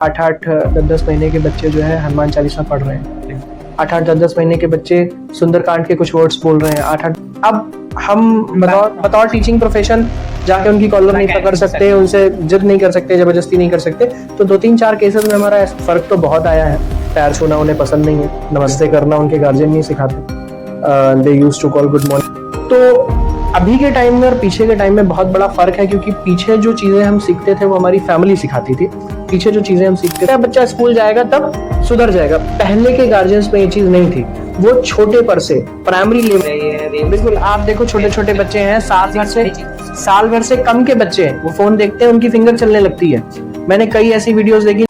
8-8 10-10 महीने के बच्चे जो है हनुमान चालीसा पढ़ रहे हैं। 8-8 10-10 महीने के बच्चे सुंदरकांड के कुछ वर्ड्स बोल रहे हैं। 8-8 अब हम बतौर टीचिंग प्रोफेशन जाके उनकी कॉलर नहीं पकड़ सकते, उनसे जिद नहीं कर सकते, जबरदस्ती नहीं कर सकते। तो 2-3-4 केसेस में हमारा फर्क तो बहुत आया है। पैर छूना उन्हें पसंद नहीं है, नमस्ते करना उनके गार्जियन नहीं सिखाते। They used to call good morning. तो अभी के टाइम में और पीछे के टाइम में बहुत बड़ा फर्क है, क्योंकि पीछे जो चीजें हम सीखते थे वो हमारी फैमिली सिखाती थी। पीछे जो चीजें हम सीखते थे, बच्चा स्कूल जाएगा तब सुधर जाएगा। पहले के गार्जियंस में ये चीज नहीं थी। वो छोटे पर से प्राइमरी लेवल, बिल्कुल आप देखो छोटे छोटे बच्चे हैं, साल भर से कम के बच्चे हैं, वो फोन देखते हैं, उनकी फिंगर चलने लगती है। मैंने कई ऐसी वीडियोस देखी।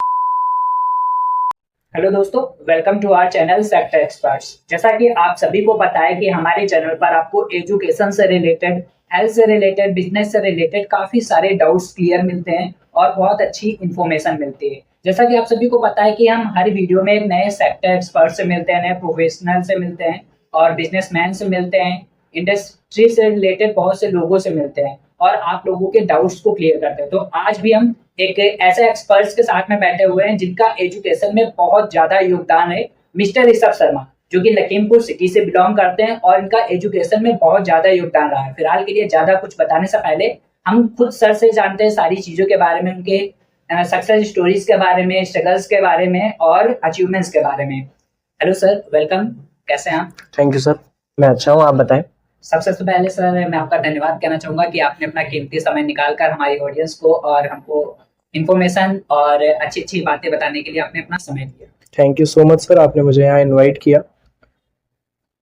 हेलो दोस्तों, welcome to our channel sector experts. जैसा कि आप सभी को पता है कि हमारे चैनल पर आपको एजुकेशन से रिलेटेड, हेल्थ से रिलेटेड, बिजनेस से रिलेटेड काफ़ी सारे डाउट्स क्लियर मिलते हैं और बहुत अच्छी इन्फॉर्मेशन मिलती है। जैसा कि आप सभी को पता है कि हम हर वीडियो में एक नए सेक्टर एक्सपर्ट से मिलते हैं, नए प्रोफेशनल से मिलते हैं और बिजनेसमैन से मिलते हैं, इंडस्ट्री से रिलेटेड बहुत से लोगों से मिलते हैं और आप लोगों के डाउट्स को क्लियर करते हैं। तो आज भी हम एक ऐसे एक्सपर्ट्स के साथ में बैठे हुए हैं जिनका एजुकेशन में बहुत ज्यादा योगदान है, मिस्टर ऋषभ शर्मा, जो कि लखीमपुर सिटी से बिलोंग करते हैं और इनका एजुकेशन में बहुत ज्यादा योगदान रहा है। फिलहाल के लिए ज्यादा कुछ बताने से पहले हम खुद सर से जानते हैं सारी चीजों के बारे में, उनके सक्सेस स्टोरीज के बारे में, स्ट्रगल्स के बारे में और अचीवमेंट्स के बारे में। हेलो सर, वेलकम, कैसे हैं आप? थैंक यू सर, मैं अच्छा हूँ, आप बताएं। सबसे पहले सर मैं आपका धन्यवाद कहना चाहूंगा कि आपने अपना कीमती समय निकालकर हमारी ऑडियंस को और हमको इन्फॉर्मेशन और अच्छी अच्छी बातें बताने के लिए आपने अपना समय दिया। Thank you so much sir, आपने मुझे यहाँ इनवाइट किया।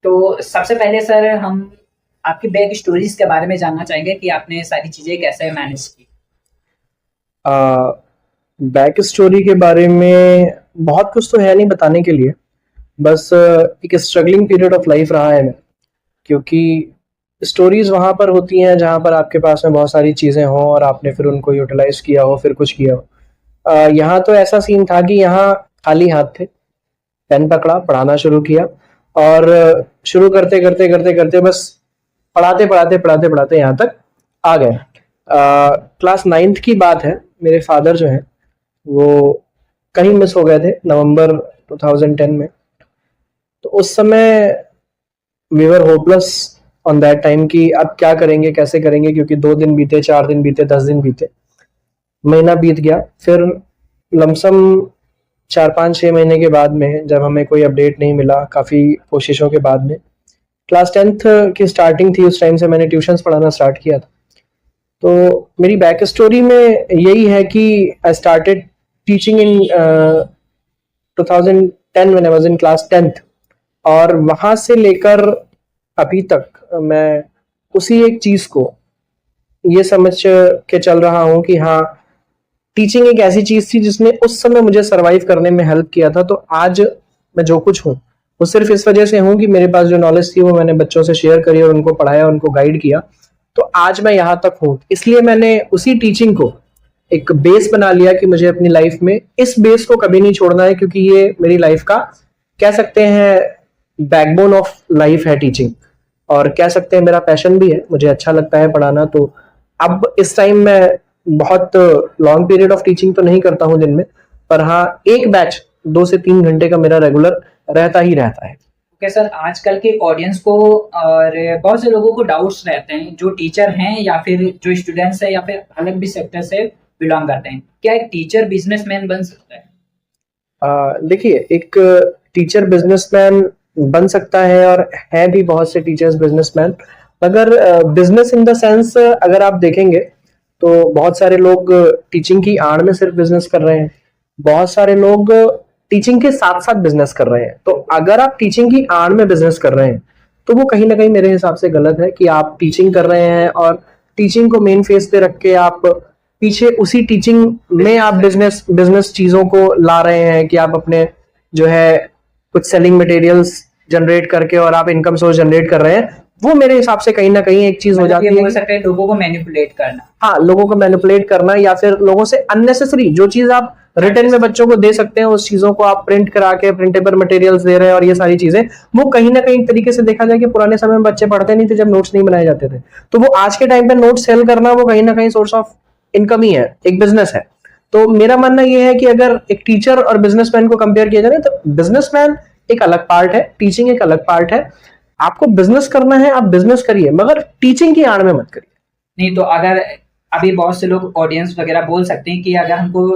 तो सबसे पहले सर हम आपकी बैक स्टोरीज के बारे में जानना चाहेंगे कि आपने सारी चीजें कैसे मैनेज की। बैक स्टोरी के बारे में बहुत कुछ तो है नहीं बताने के लिए, बस एक स्ट्रगलिंग पीरियड ऑफ लाइफ रहा है मेरा। क्योंकि स्टोरीज वहाँ पर होती हैं जहाँ पर आपके पास में बहुत सारी चीज़ें हों और आपने फिर उनको यूटिलाइज किया हो, फिर कुछ किया हो। यहाँ तो ऐसा सीन था कि यहाँ खाली हाथ थे, पेन पकड़ा, पढ़ाना शुरू किया और शुरू करते करते करते करते बस पढ़ाते पढ़ाते पढ़ाते पढ़ाते यहाँ तक आ गए। क्लास 9th की बात है, मेरे फादर जो हैं वो कहीं मिस हो गए थे नवंबर 2010 में। तो उस समय we were hopeless on that time कि अब क्या करेंगे, कैसे करेंगे, क्योंकि 2 दिन बीते, 4 दिन बीते, 10 दिन बीते, महीना बीत गया। फिर लमसम 4-5-6 महीने के बाद में जब हमें कोई अपडेट नहीं मिला, काफ़ी कोशिशों के बाद में, क्लास 10th की स्टार्टिंग थी, उस टाइम से मैंने ट्यूशन्स पढ़ाना स्टार्ट किया था। तो मेरी बैक स्टोरी में यही है कि I started teaching in 2010 when I was in class 10th, और वहां से लेकर अभी तक मैं उसी एक चीज को ये समझ के चल रहा हूँ कि हाँ, टीचिंग एक ऐसी चीज थी जिसने उस समय मुझे सरवाइव करने में हेल्प किया था। तो आज मैं जो कुछ हूँ वो सिर्फ इस वजह से हूँ कि मेरे पास जो नॉलेज थी वो मैंने बच्चों से शेयर करी और उनको पढ़ाया, उनको गाइड किया। तो आज मैं यहाँ तक हूँ, इसलिए मैंने उसी टीचिंग को एक बेस बना लिया कि मुझे अपनी लाइफ में इस बेस को कभी नहीं छोड़ना है, क्योंकि ये मेरी लाइफ का, कह सकते हैं, बैकबोन ऑफ लाइफ है टीचिंग, और कह सकते हैं मेरा पैशन भी है, मुझे अच्छा लगता है पढ़ाना। तो अब इस टाइम मैं बहुत लॉन्ग पीरियड ऑफ टीचिंग तो नहीं करता हूँ दिन में, पर हाँ एक बैच 2 से 3 घंटे का मेरा रेगुलर रहता ही रहता है। ओके सर, आजकल के ऑडियंस को और बहुत से लोगों को डाउट्स रहते हैं, जो टीचर हैं या फिर जो स्टूडेंट्स हैं या फिर अलग भी सेक्टर से बिलोंग करते हैं, क्या एक टीचर बिजनेसमैन बन सकता है? देखिए, एक टीचर बिजनेसमैन बन सकता है और है भी बहुत से टीचर्स बिजनेसमैन। मगर बिजनेस इन द सेंस अगर आप देखेंगे तो बहुत सारे लोग टीचिंग की आड़ में सिर्फ बिजनेस कर रहे हैं, बहुत सारे लोग टीचिंग के साथ साथ बिजनेस कर रहे हैं। तो अगर आप टीचिंग की आड़ में बिजनेस कर रहे हैं तो वो कहीं ना कहीं मेरे हिसाब से गलत है कि आप टीचिंग कर रहे हैं और टीचिंग को मेन फेस पे रख के आप पीछे उसी टीचिंग में आप बिजनेस चीजों को ला रहे हैं कि आप अपने जो है कुछ सेलिंग मटेरियल्स जनरेट करके और आप इनकम सोर्स जनरेट कर रहे हैं। वो मेरे हिसाब से कहीं ना कहीं एक चीज हो जाती है, हो सकता है लोगों को मैनिपुलेट करना। हाँ, लोगों को मैनिपुलेट करना, या फिर लोगों से अननेसेसरी जो चीज आप रिटर्न में बच्चों को दे सकते हैं उस चीजों को आप प्रिंट करा के प्रिंटेबल मटेरियल्स दे रहे हैं। और ये सारी चीजें वो कहीं ना कहीं एक तरीके से देखा जाए कि पुराने समय में बच्चे पढ़ते नहीं थे जब नोट्स नहीं बनाए जाते थे, तो वो आज के टाइम पे नोट्स सेल करना वो कहीं ना कहीं सोर्स ऑफ इनकम ही है, एक बिजनेस है। तो मेरा मानना ये है कि अगर एक टीचर और बिजनेसमैन को कंपेयर किया जाए तो बिजनेसमैन एक अलग पार्ट है, टीचिंग एक अलग पार्ट है। आपको बिजनेस करना है, आप बिजनेस करिए, मगर टीचिंग की आड़ में मत करिए। नहीं तो अगर अभी बहुत से लोग ऑडियंस वगैरह बोल सकते हैं कि अगर हमको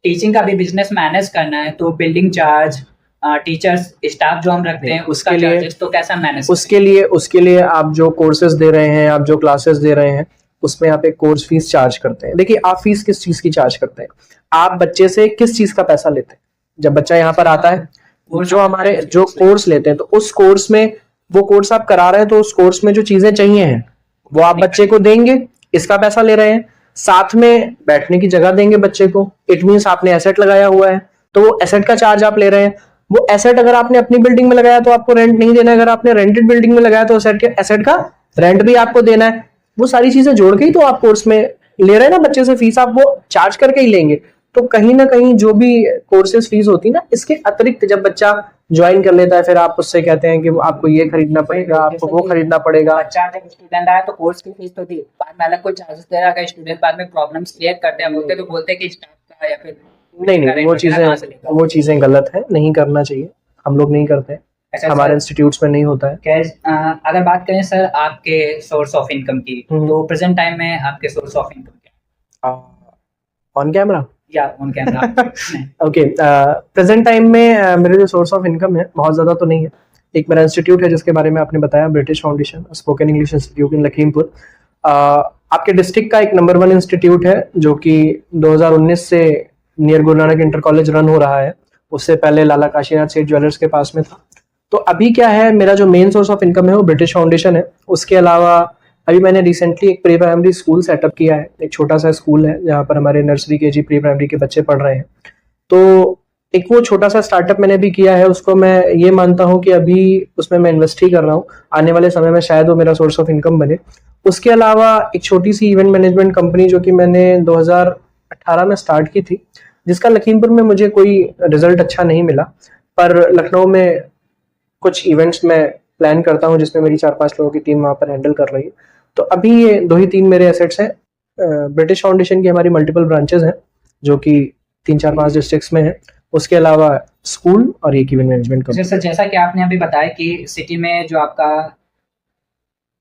टीचिंग का भी बिजनेस मैनेज करना है तो बिल्डिंग चार्ज, टीचर्स स्टाफ जो हम रखते हैं उसका चार्जेस तो कैसा मैनेज? उसके लिए आप जो कोर्सेज दे रहे हैं, आप जो क्लासेस दे रहे हैं, उसमें आप एक कोर्स फीस चार्ज करते हैं। देखिए, आप फीस किस चीज की चार्ज करते हैं, आप बच्चे से किस चीज का पैसा लेते हैं। जब बच्चा यहाँ पर आता है, जो हमारे जो कोर्स लेते हैं, तो उस कोर्स में वो कोर्स आप करा रहे हैं, तो उस कोर्स में जो चीजें चाहिए हैं वो आप बच्चे को देंगे, इसका पैसा ले रहे हैं। साथ में बैठने की जगह देंगे बच्चे को, इट मीन्स आपने एसेट लगाया हुआ है, तो वो एसेट का चार्ज आप ले रहे हैं। वो एसेट अगर आपने अपनी बिल्डिंग में लगाया तो आपको रेंट नहीं देना है, अगर आपने रेंटेड बिल्डिंग में लगाया तो एसेट का रेंट भी आपको देना है। वो सारी चीजें जोड़ के ही तो आप कोर्स में ले रहे हैं ना बच्चे से फीस, आप वो चार्ज करके ही लेंगे। तो कहीं ना कहीं जो भी कोर्सेज फीस होती है ना, इसके अतिरिक्त जब बच्चा ज्वाइन कर लेता है, फिर आप उससे कहते हैं कि आपको ये खरीदना पड़ेगा, आपको वो खरीदना पड़ेगा। बच्चा जब स्टूडेंट आया तो कोर्स की फीस तो दी, बाद में अलग कोई चार्जेस दे रहा है। स्टूडेंट बाद में प्रॉब्लम्स क्लियर करते हैं बोलते तो बोलते हैं कि स्टाफ का या फिर नहीं, वो चीजें गलत है, नहीं करना चाहिए, हम लोग नहीं करते हैं, हमारे इंस्टीट्यूट्स में नहीं होता है। अगर बात करें सर आपके सोर्स ऑफ इनकम की, तो प्रेजेंट टाइम में आपके सोर्स ऑफ इनकम क्या? ऑन कैमरा या on camera? Okay, present time में मेरे जो सोर्स ऑफ इनकम है बहुत ज़्यादा तो नहीं है। एक मेरा इंस्टीट्यूट है जिसके बारे में आपने बताया, British foundation spoken English institute इन लखीमपुर। आपके डिस्ट्रिक्ट का एक नंबर 1 इंस्टीट्यूट है जो कि 2019 से near Guru Nanak inter college run हो रहा है। उससे पहले लाला काशीनाथ सेठ ज्वेलर्स के पास में था। तो अभी क्या है, मेरा जो मेन सोर्स ऑफ इनकम है वो ब्रिटिश फाउंडेशन है। उसके अलावा अभी मैंने रिसेंटली एक प्री प्राइमरी स्कूल सेटअप किया है, एक छोटा सा स्कूल है जहाँ पर हमारे नर्सरी केजी प्री प्राइमरी के बच्चे पढ़ रहे हैं। तो एक वो छोटा सा स्टार्टअप मैंने भी किया है, उसको मैं ये मानता हूँ कि अभी उसमें मैं इन्वेस्ट ही कर रहा हूँ, आने वाले समय में शायद वो मेरा सोर्स ऑफ इनकम बने। उसके अलावा एक छोटी सी इवेंट मैनेजमेंट कंपनी जो कि मैंने 2018 में स्टार्ट की थी, जिसका लखीमपुर में मुझे कोई रिजल्ट अच्छा नहीं मिला, पर लखनऊ में कुछ इवेंट्स में प्लान करता हूँ जिसमें मेरी 4-5 लोगों की टीम वहाँ पर हैंडल कर रही है। तो अभी ये 2 ही 3 मेरे एसेट्स हैं। ब्रिटिश फाउंडेशन की हमारी मल्टीपल ब्रांचेस हैं जो कि 3-4-5 डिस्ट्रिक्ट्स में है। उसके अलावा स्कूल और एक इवेंट मैनेजमेंट कंपनी। जैसा कि आपने अभी बताया कि सिटी में जो आपका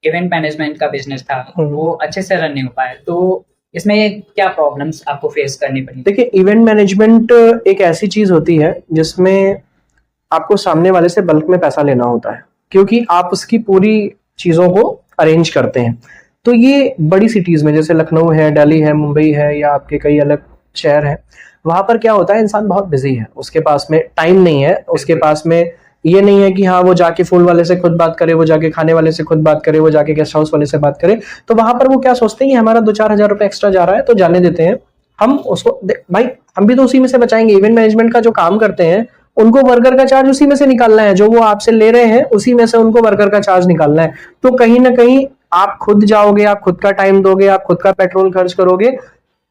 इवेंट मैनेजमेंट का बिजनेस था वो अच्छे से रन नहीं हो पाया, तो इसमें क्या प्रॉब्लम्स आपको फेस करनी पड़ी? देखिए, इवेंट मैनेजमेंट एक ऐसी चीज होती है जिसमें आपको सामने वाले से बल्क में पैसा लेना होता है, क्योंकि आप उसकी पूरी चीजों को अरेंज करते हैं। तो ये बड़ी सिटीज में जैसे लखनऊ है, दिल्ली है, मुंबई है, या आपके कई अलग शहर हैं, वहां पर क्या होता है, इंसान बहुत बिजी है, उसके पास में टाइम नहीं है, उसके पास में ये नहीं है कि हाँ वो जाके फूल वाले से खुद बात करे, वो जाके खाने वाले से खुद बात करे, वो जाके गेस्ट हाउस वाले से बात करे। तो वहां पर वो क्या सोचते हैं कि हमारा 2-4 हजार रुपए एक्स्ट्रा जा रहा है तो जाने देते हैं, हम उसको भाई हम भी तो उसी में से बचाएंगे। इवेंट मैनेजमेंट का जो काम करते हैं उनको वर्कर का चार्ज उसी में से निकालना है, जो वो आपसे ले रहे हैं उसी में से उनको वर्कर का चार्ज निकालना है। तो कहीं ना कहीं आप खुद जाओगे, आप खुद का टाइम दोगे, आप खुद का पेट्रोल खर्च करोगे,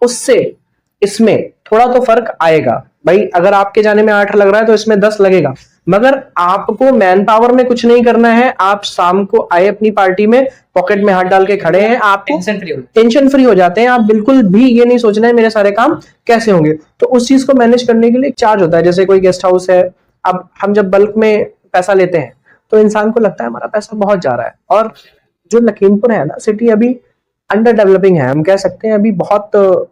उससे इसमें थोड़ा तो फर्क आएगा। भाई अगर आपके जाने में 8 लग रहा है तो इसमें 10 लगेगा, मगर आपको मैन पावर में कुछ नहीं करना है। आप शाम को आए अपनी पार्टी में, पॉकेट में हाथ डाल के खड़े हैं, आप टेंशन फ्री हो जाते हैं। आप बिल्कुल भी ये नहीं सोचना है मेरे सारे काम कैसे होंगे। तो उस चीज को मैनेज करने के लिए एक चार्ज होता है। जैसे कोई गेस्ट हाउस है, अब हम जब बल्क में पैसा लेते हैं तो इंसान को लगता है हमारा पैसा बहुत जा रहा है। और जो लखीमपुर है ना सिटी, अभी अंडर डेवलपिंग है, हम कह सकते हैं, अभी बहुत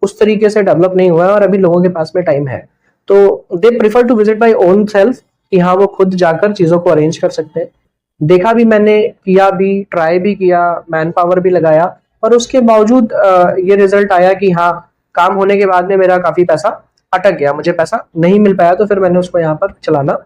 उस तरीके से डेवलप नहीं हुआ है और अभी लोगों के पास में टाइम है, तो they prefer to visit by own self, कि हाँ वो खुद जाकर चीजों को अरेंज कर सकते हैं। देखा भी मैंने, किया भी, ट्राई भी किया, मैन पावर भी लगाया, और उसके बावजूद ये रिजल्ट आया कि हाँ काम होने के बाद में मेरा काफी पैसा अटक गया, मुझे पैसा नहीं मिल पाया, तो फिर मैंने उसको यहाँ पर चलाना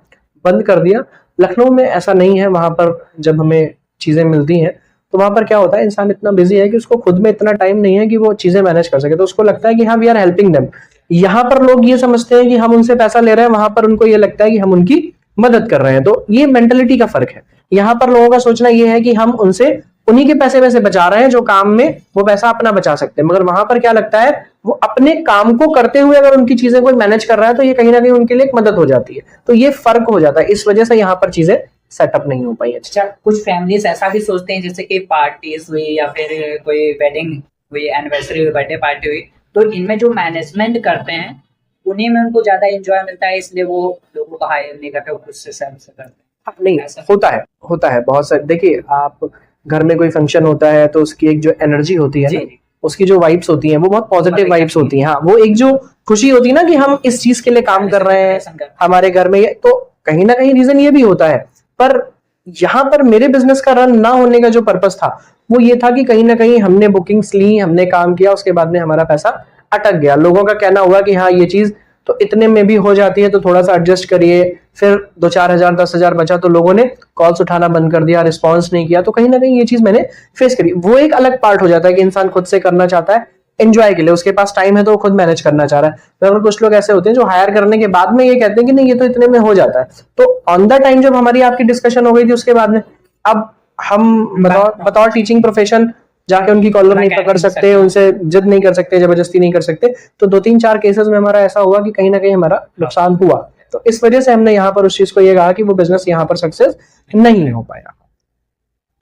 बंद कर दिया। लखनऊ में ऐसा नहीं है, वहां पर जब हमें चीजें मिलती हैं तो वहां पर क्या होता है, इंसान इतना बिजी है कि उसको खुद में इतना टाइम नहीं है कि वो चीजें मैनेज कर सके, तो उसको लगता है कि हाँ वी आर हेल्पिंग देम। यहाँ पर लोग ये समझते हैं कि हम उनसे पैसा ले रहे हैं, वहां पर उनको ये लगता है कि हम उनकी मदद कर रहे हैं। तो ये मेंटेलिटी का फर्क है। यहाँ पर लोगों का सोचना ये है कि हम उनसे उन्हीं के पैसे में से बचा रहे हैं जो काम में वो पैसा अपना बचा सकते हैं, मगर वहां पर क्या लगता है, वो अपने काम को करते हुए अगर उनकी चीजें कोई मैनेज कर रहा है तो ये कहीं ना कहीं उनके लिए एक मदद हो जाती है। तो ये फर्क हो जाता है, इस वजह से यहाँ पर चीजें सेटअप नहीं हो पाई। अच्छा, कुछ फैमिलीज ऐसा भी सोचते हैं जैसे कि पार्टीज हुई या फिर कोई वेडिंग हुई, एनिवर्सरी हुई, बर्थडे पार्टी हुई, तो इनमें जो मैनेजमेंट करते हैं उन्हीं में उनको ज्यादा एंजॉय मिलता है, इसलिए वो लोगों को हायर नहीं करते, वो खुद से सर्व से करते हैं। नहीं, ऐसा होता है बहुत सारे। देखिए, आप घर में कोई फंक्शन होता है तो उसकी एक जो एनर्जी होती है जी ना, जी उसकी जो वाइब्स होती हैं वो बहुत पॉजिटिव बहुत वाइब्स exactly। होती हैं। हाँ, वो एक जो खुशी होती है ना कि हम इस चीज के लिए काम कर रहे हैं, Celebration कर रहे हैं। हमारे घर में तो कहीं ना कहीं रीजन ये भी होता है। पर यहाँ पर मेरे बिजनेस का रन ना होने का जो पर्पस था वो ये था कि कहीं ना कहीं हमने बुकिंग्स ली, हमने काम किया, उसके बाद में हमारा पैसा अटक गया। लोगों का कहना हुआ कि हाँ, ये चीज तो इतने में भी हो जाती है, तो थोड़ा सा एडजस्ट करिए। फिर 2-4 हजार 10 हजार बचा तो लोगों ने कॉल्स उठाना बंद कर दिया, रिस्पॉन्स नहीं किया। तो कहीं ना कहीं ये चीज मैंने फेस करी। वो एक अलग पार्ट हो जाता है कि इंसान खुद से करना चाहता है एंजॉय के लिए, उसके पास टाइम है तो वो खुद मैनेज करना चाह रहा है। मगर कुछ लोग ऐसे होते हैं जो हायर करने के बाद में ये कहते हैं कि नहीं, ये तो इतने में हो जाता है। तो ऑन द टाइम जब हमारी आपकी डिस्कशन हो गई थी उसके बाद में, अब हम बतौर टीचिंग प्रोफेशन जाके उनकी कॉलर नहीं पकड़ सकते, उनसे जिद नहीं कर सकते, जबरदस्ती नहीं कर सकते। तो 2-3-4 केसेस में हमारा ऐसा हुआ कि कहीं ना कहीं हमारा नुकसान हुआ। तो इस वजह से हमने यहाँ पर उस चीज को ये कहा कि वो बिजनेस यहाँ पर सक्सेस नहीं हो पाया।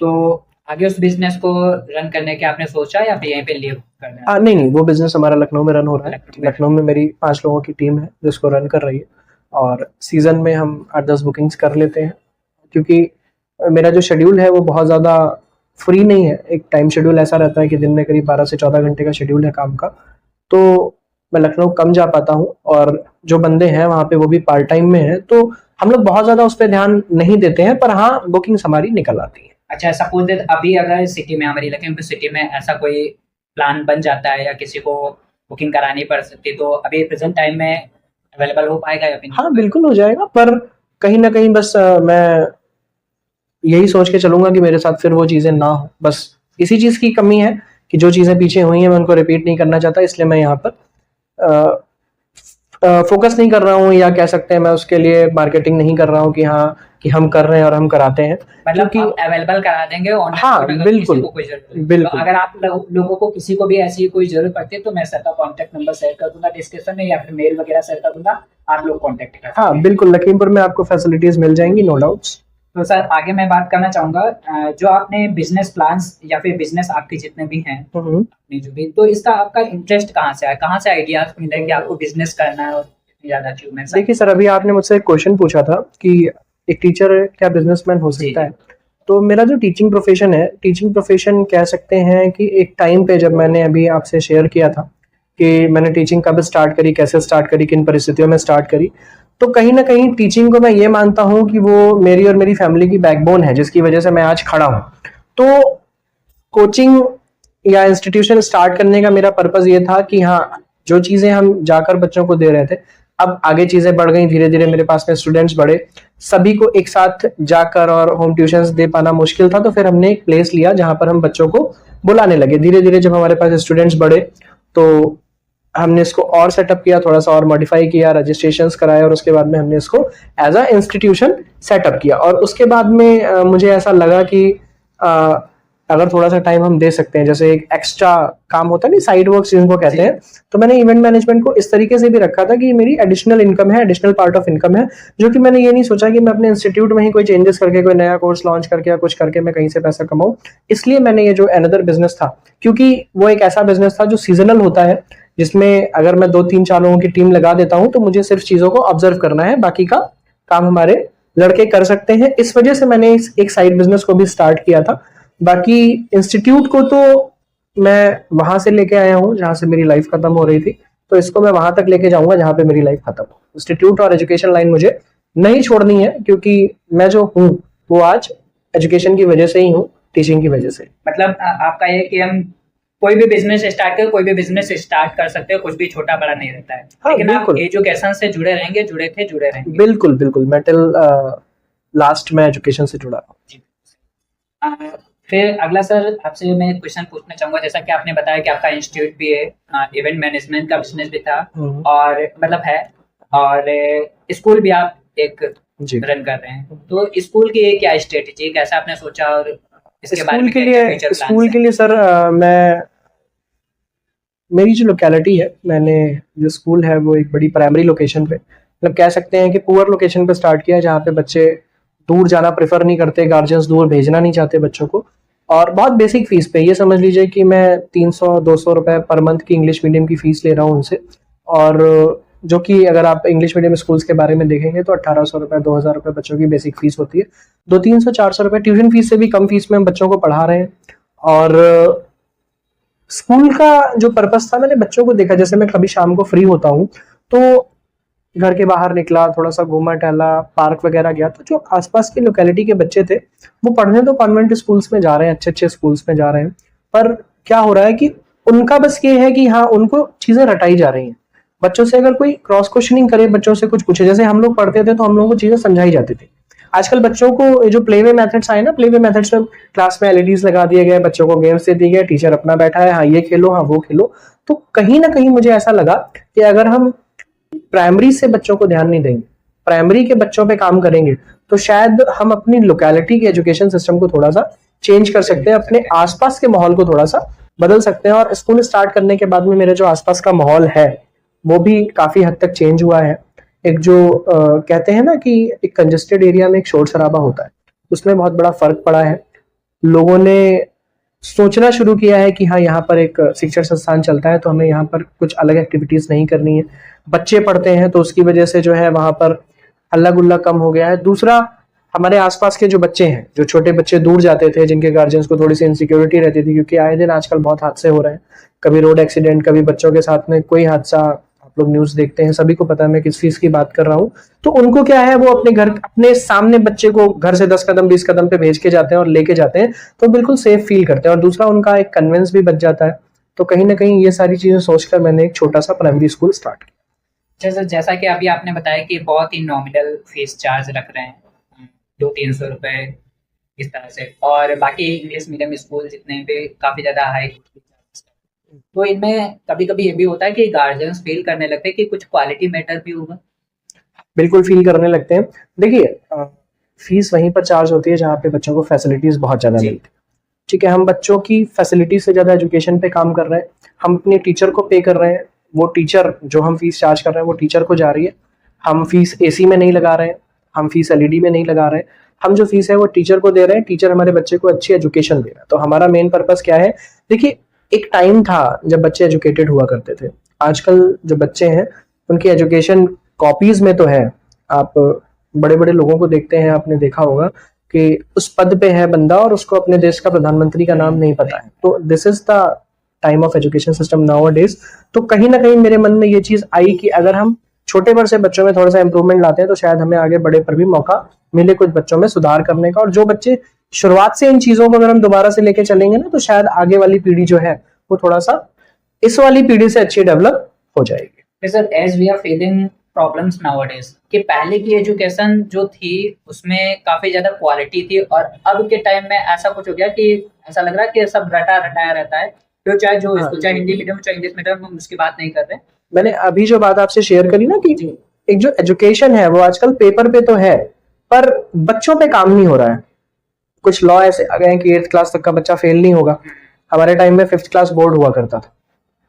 तो आगे उस बिजनेस को रन करने के आपने सोचा या फिर यहीं पे लीव करना है? नहीं, वो बिजनेस हमारा लखनऊ में रन हो रहा है। लखनऊ में। लखनऊ में मेरी 5 लोगों की टीम है जिसको रन कर रही है, और सीजन में हम 8-10 बुकिंग्स कर लेते हैं। क्योंकि मेरा जो शेड्यूल है वो बहुत ज़्यादा फ्री नहीं है। एक टाइम शेड्यूल ऐसा रहता है कि दिन में करीब 12 से 14 घंटे का शेड्यूल है काम का। तो मैं लखनऊ कम जा पाता हूँ, और जो बंदे हैं वहाँ पे वो भी पार्ट टाइम में हैं, तो हम लोग बहुत ज़्यादा उस पर ध्यान नहीं देते हैं। पर हाँ, बुकिंग्स हमारी निकल आती है। अच्छा, सपोज दैट अभी अगर सिटी में, हमारी लखनऊ सिटी में ऐसा कोई प्लान बन जाता है या किसी को बुकिंग करानी पड़ सकती है, तो अभी प्रेजेंट टाइम में अवेलेबल हो पाएगा या फिर नहीं? हाँ, बिल्कुल हो जाएगा। पर कहीं ना कहीं बस मैं यही सोच के चलूंगा कि मेरे साथ फिर वो चीज़ें ना हो। बस इसी चीज़ की कमी है कि जो चीज़ें पीछे हुई हैं मैं उनको रिपीट नहीं करना चाहता, इसलिए मैं यहाँ पर फोकस नहीं कर रहा हूँ, या कह सकते हैं मैं उसके लिए मार्केटिंग नहीं कर रहा हूँ कि हाँ, कि हम कर रहे हैं और हम कराते हैं। मतलब क्योंकि आप अवेलेबल करा देंगे ऑनलाइन? हाँ, अगर बिल्कुल, किसी को कोई जरूरत है, बिल्कुल। तो अगर आप लोगों को किसी को भी ऐसी कोई जरूरत पड़ती है तो मैं सर का कॉन्टैक्ट नंबर शेयर कर दूंगा डिस्क्रिप्शन में, या फिर मेल वगैरह शेयर कर दूंगा, आप लोग कॉन्टैक्ट कर सकते हैं। हाँ, बिल्कुल, लखीमपुर में आपको फैसिलिटीज मिल जाएंगी, नो डाउट्स। तो सर आगे मैं बात करना चाहूंगा, जो आपने बिजनेस प्लान्स या फिर बिजनेस आपके जितने भी हैं, अपने जो भी, तो इसका आपका इंटरेस्ट कहाँ से आया, कहाँ से आइडियाज मिले कि आपको बिजनेस करना है और इतनी ज्यादा अचीवमेंट? देखिए सर, अभी आपने मुझसे एक क्वेश्चन पूछा था कि एक टीचर क्या बिजनेसमैन हो सकता है। तो मेरा जो टीचिंग प्रोफेशन है, टीचिंग प्रोफेशन कह सकते हैं कि एक टाइम पे, जब मैंने अभी आपसे शेयर किया था कि मैंने टीचिंग कब स्टार्ट करी, कैसे स्टार्ट करी, किन परिस्थितियों में स्टार्ट करी, तो कहीं ना कहीं टीचिंग को मैं ये मानता हूँ कि वो मेरी और मेरी फैमिली की बैकबोन है, जिसकी वजह से मैं आज खड़ा हूँ। तो कोचिंग या इंस्टीट्यूशन स्टार्ट करने का मेरा पर्पस ये था कि हाँ, जो चीज़ें हम जाकर बच्चों को दे रहे थे, अब आगे चीज़ें बढ़ गई, धीरे धीरे मेरे पास में स्टूडेंट्स बढ़े, सभी को एक साथ जाकर और होम ट्यूशंस दे पाना मुश्किल था। तो फिर हमने एक प्लेस लिया जहाँ पर हम बच्चों को बुलाने लगे। धीरे धीरे जब हमारे पास स्टूडेंट्स बढ़े तो हमने इसको और सेटअप किया, थोड़ा सा और मॉडिफाई किया, रजिस्ट्रेशंस कराए, और उसके बाद में हमने इसको एज अ इंस्टीट्यूशन सेटअप किया। और उसके बाद में मुझे ऐसा लगा कि अगर थोड़ा सा टाइम हम दे सकते हैं, जैसे एक एक्स्ट्रा काम होता है नहीं, साइड वर्क जिनको कहते हैं, तो मैंने इवेंट मैनेजमेंट को इस तरीके से भी रखा था कि मेरी एडिशनल इनकम है, एडिशनल पार्ट ऑफ इनकम है, जो कि मैंने ये नहीं सोचा कि मैं अपने इंस्टीट्यूट में ही कोई चेंजेस करके, कोई नया कोर्स लॉन्च करके या कुछ करके मैं कहीं से पैसा कमाऊं। इसलिए मैंने ये जो अनदर बिजनेस था, क्योंकि वो एक ऐसा बिजनेस था जो सीजनल होता है, जिसमें अगर मैं 2-3-4 लोगों की टीम लगा देता हूं तो मुझे सिर्फ चीजों को ऑब्जर्व करना है, बाकी का काम हमारे लड़के कर सकते हैं। इस वजह से मैंने एक साइड बिजनेस को भी स्टार्ट किया था। बाकी इंस्टीट्यूट को तो मैं वहां से लेके आया हूँ जहां से मेरी लाइफ खत्म हो रही थी, तो इसको मैं वहां तक लेके जाऊंगा जहां पे मेरी लाइफ खत्म हो। इंस्टीट्यूट और एजुकेशन लाइन मुझे नहीं छोड़नी है, क्योंकि मैं जो हूँ वो आज एजुकेशन की वजह से ही हूँ, टीचिंग की वजह से। मतलब आपका ये कि हम कोई भी बिजनेस स्टार्ट कर सकते हैं, कुछ भी छोटा बड़ा नहीं रहता है। हाँ, लेकिन आप बिल्कुल। एजुकेशन से जुड़े रहेंगे, जुड़े रहेंगे। बिल्कुल बिल्कुल, मैं टिल लास्ट में एजुकेशन से जुड़ा हूँ। फिर अगला सर आपसे मैं क्वेश्चन पूछना चाहूंगा, जैसा कि आपने बताया कि आपका इंस्टीट्यूट भी है, इवेंट मैनेजमेंट का बिजनेस भी था, और मतलब है, और स्कूल भी आप एक रन कर रहे हैं, तो स्कूल की क्या स्ट्रेटेजी, कैसा आपने सोचा, और इसके बारे में स्कूल के लिए सर, मैं मेरी जो लोकेलिटी है, मैंने जो स्कूल है वो एक बड़ी प्राइमरी लोकेशन पे, मतलब कह सकते हैं कि पुअर लोकेशन पे स्टार्ट किया, जहाँ पे बच्चे दूर जाना प्रेफर नहीं करते, गार्जियंस दूर भेजना नहीं चाहते बच्चों को। और बहुत बेसिक फीस पे, ये समझ लीजिए कि मैं 300-200 रुपए पर मंथ की इंग्लिश मीडियम की फीस ले रहा हूँ उनसे। और जो कि अगर आप इंग्लिश मीडियम स्कूल्स के बारे में देखेंगे तो 1800 रुपए 2000 रुपए बच्चों की बेसिक फीस होती है। 200-300-400 रुपए ट्यूशन फीस से भी कम फीस में हम बच्चों को पढ़ा रहे हैं। और स्कूल का जो पर्पस था, मैंने बच्चों को देखा, जैसे मैं कभी शाम को फ्री होता हूँ तो घर के बाहर निकला, थोड़ा सा घूमा टहला, पार्क वगैरह गया, तो जो आसपास की लोकेलिटी के बच्चे थे वो पढ़ने तो कॉन्वेंट स्कूल्स में जा रहे हैं, अच्छे अच्छे स्कूल्स में जा रहे हैं, पर क्या हो रहा है कि उनका बस ये है कि हाँ उनको चीजें रटाई जा रही हैं। बच्चों से अगर कोई क्रॉस क्वेश्चनिंग करे, बच्चों से कुछ पूछे, जैसे हम लोग पढ़ते थे तो हम लोगों को चीजें समझाई जाती थी। आजकल बच्चों को ये जो प्ले वे मेथड्स आए ना, प्ले वे मेथड्स में क्लास में एलईडीज लगा दिए गए, बच्चों को गेम्स दे दिए गए, टीचर अपना बैठा है, हाँ ये खेलो, हाँ वो खेलो। तो कहीं ना कहीं मुझे ऐसा लगा कि अगर हम प्राइमरी से बच्चों को ध्यान नहीं देंगे, प्राइमरी के बच्चों पे काम करेंगे, तो शायद हम अपनी लोकेलिटी के एजुकेशन सिस्टम को थोड़ा सा चेंज कर सकते हैं, अपने आसपास के माहौल को थोड़ा सा बदल सकते हैं। और स्कूल स्टार्ट करने के बाद में मेरे जो आसपास का माहौल है वो भी काफी हद तक चेंज हुआ है। एक जो कहते हैं ना कि एक कंजेस्टेड एरिया में एक शोर शराबा होता है, उसमें बहुत बड़ा फर्क पड़ा है। लोगों ने सोचना शुरू किया है कि हाँ यहाँ पर एक शिक्षण संस्थान चलता है तो हमें यहाँ पर कुछ अलग एक्टिविटीज नहीं करनी है। बच्चे पढ़ते हैं तो उसकी वजह से जो है वहां पर हल्ला गुल्ला कम हो गया है। दूसरा, हमारे आसपास के जो बच्चे हैं, जो छोटे बच्चे दूर जाते थे, जिनके गार्जियंस को थोड़ी सी इनसिक्योरिटी रहती थी, क्योंकि आए दिन आजकल बहुत हादसे हो रहे हैं, कभी रोड एक्सीडेंट, कभी बच्चों के साथ में कोई हादसा, आप लोग न्यूज देखते हैं, सभी को पता है मैं किस चीज की बात कर रहा हूँ। तो उनको क्या है, वो अपने घर, अपने सामने बच्चे को घर से 10 कदम 20 कदम पे भेज के जाते हैं और लेके जाते हैं, तो बिल्कुल सेफ फील करते हैं। और दूसरा, उनका एक कन्वेंस भी बच जाता है। तो कहीं ना कहीं ये सारी चीजें सोचकर मैंने एक छोटा सा प्राइमरी स्कूल स्टार्ट किया। जैसा कि अभी आपने बताया कि बहुत ही नॉमिनल फीस चार्ज रख रहे हैं, 200-300 रुपए इस तरह से, और बाकी इंग्लिश मीडियम स्कूल जितने भी काफ़ी ज़्यादा हाई। तो इनमें कभी कभी ये भी होता है कि गार्जियंस फील करने लगते हैं कि कुछ क्वालिटी मैटर भी होगा। बिल्कुल फील करने लगते हैं। देखिए, फीस वहीं पर चार्ज होती है जहाँ पे बच्चों को फैसिलिटीज बहुत ज्यादा मिलती है। ठीक है, हम बच्चों की फैसिलिटी से ज्यादा एजुकेशन पे काम कर रहे हैं, हम अपने टीचर को पे कर रहे हैं, वो टीचर जो हम फीस चार्ज कर रहे हैं वो टीचर को जा रही है। हम फीस एसी में नहीं लगा रहे हैं, हम फीस एलईडी में नहीं लगा रहे हैं, हम जो फीस है वो टीचर को दे रहे हैं, टीचर हमारे बच्चे को अच्छी एजुकेशन दे रहा है। तो हमारा मेन पर्पस क्या है? देखिए, एक टाइम था जब बच्चे एजुकेटेड हुआ करते थे, आजकल जो बच्चे हैं उनकी एजुकेशन कॉपीज में तो है। आप बड़े बड़े लोगों को देखते हैं, आपने देखा होगा कि उस पद पे है बंदा और उसको अपने देश का प्रधानमंत्री का नाम नहीं पता है। तो this is the time of education system now days. तो कहीं ना कहीं मेरे मन में ये चीज आई कि अगर हम छोटे बड़ से बच्चों में थोड़ा सा इंप्रूवमेंट लाते हैं तो शायद हमें आगे बड़े पर भी मौका मिले कुछ बच्चों में सुधार करने का। और जो बच्चे शुरुआत से इन चीजों को अगर हम दोबारा से लेके चलेंगे ना, तो शायद आगे वाली पीढ़ी जो है वो थोड़ा सा इस वाली पीढ़ी से अच्छी डेवलप हो जाएगी। Sir, as we are facing problems nowadays, कि पहले की एजुकेशन जो थी उसमें काफी ज्यादा क्वालिटी थी, और अब के टाइम में ऐसा कुछ हो गया कि ऐसा लग रहा है कि सब रटा रटाया रहता है। तो चाहे जो स्कूल, चाहे हिंदी मीडियम चाहे इंग्लिश मीडियम, हम उसकी बात नहीं कर रहे। मैंने अभी जो बात आपसे शेयर करी ना कि एक जो एजुकेशन है वो आजकल पेपर पे तो है पर बच्चों पे काम नहीं हो रहा है। कुछ लॉ ऐसे आ गए हैं कि 8th क्लास तक का बच्चा फेल नहीं होगा। हमारे टाइम में 5th क्लास बोर्ड हुआ करता था,